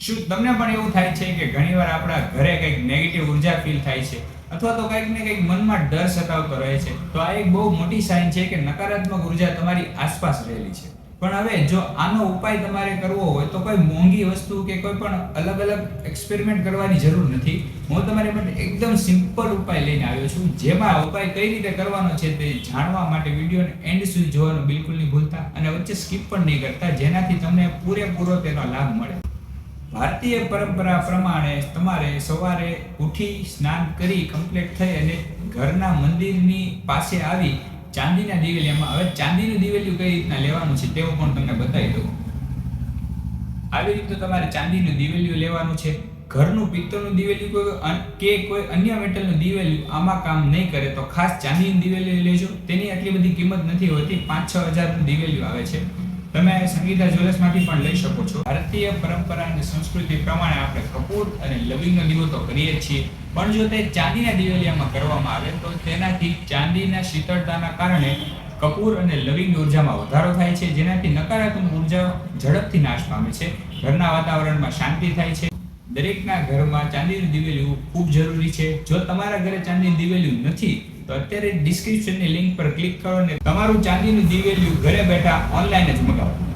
શું તમને પણ એવું થાય છે કે ઘણીવાર આપણા ઘરે કંઈક નેગેટિવ ઉર્જા ફીલ થાય છે અથવા તો કંઈક ને કંઈક મનમાં ડર સતાવતો રહે છે? તો આ એક બહુ મોટી સાઇન છે કે નકારાત્મક ઉર્જા તમારી આસપાસ રહેલી છે. પણ હવે જો આનો ઉપાય તમારે કરવો હોય તો કોઈ મોંઘી વસ્તુ કે કોઈ પણ અલગ અલગ એક્સપેરિમેન્ટ કરવાની જરૂર નથી. હું તમારી માટે એકદમ સિમ્પલ ઉપાય લઈને આવ્યો છું. જેમાં ઉપાય કઈ રીતે કરવાનો છે તે જાણવા માટે વિડીયોને એન્ડ સુધી જોવાનું બિલકુલ નહીં ભૂલતા અને વચ્ચે સ્કીપ પણ નહીં કરતા, જેનાથી તમને પૂરેપૂરો તેનો લાભ મળે. ભારતીય પરંપરા પ્રમાણે તમારે સવારે ઉઠી સ્નાન કરી કમ્પ્લીટ થઈ અને ઘરના મંદિરની પાસે આવી ચાંદીના દિવેલિયામાં, હવે ચાંદીનું દિવેલિયું કઈ રીતના લેવાનું છે તેવું પણ તમને બતાવી દઉં. આવી રીતે તમારે ચાંદીનું દિવેલિયું લેવાનું છે. ઘરનું પિત્તળનું દિવેલિયું કે કોઈ અન્ય મેટલનું દિવેલિયું આમાં કામ નહીં કરે તો ખાસ ચાંદીનું દિવેલિયું લેજો. તેની આટલી બધી કિંમત નથી હોતી, 5-6 હજારનું દિવેલિયું આવે છે. તમે સંગીતા જ્વેલર્સમાંથી પણ લઈ શકો છો. ભારતીય પરંપરા અને સંસ્કૃતિ પ્રમાણે આપણે કપૂર અને લવિંગનો દીવો તો કરીએ જ છીએ, પણ જો તે ચાંદીના દિવેલિયામાં કરવામાં આવે તો તેનાથી ચાંદીના શીતળતાના કારણે કપૂર અને લવિંગ ઉર્જામાં વધારો થાય છે, જેનાથી નકારાત્મક ઉર્જા ઝડપથી નાશ પામે છે. ઘરના વાતાવરણમાં શાંતિ થાય છે. દરેકના ઘરમાં ચાંદીનું દિવેલિયું ખૂબ જરૂરી છે. જો તમારા ઘરે ચાંદીનું દિવેલિયું નથી તો અત્યારે ડિસ્ક્રિપ્શનની લિંક પર ક્લિક કરો અને તમારું ચાંદીનું દિવેલિયું ઘરે બેઠા ઓનલાઈન જ મંગાવો.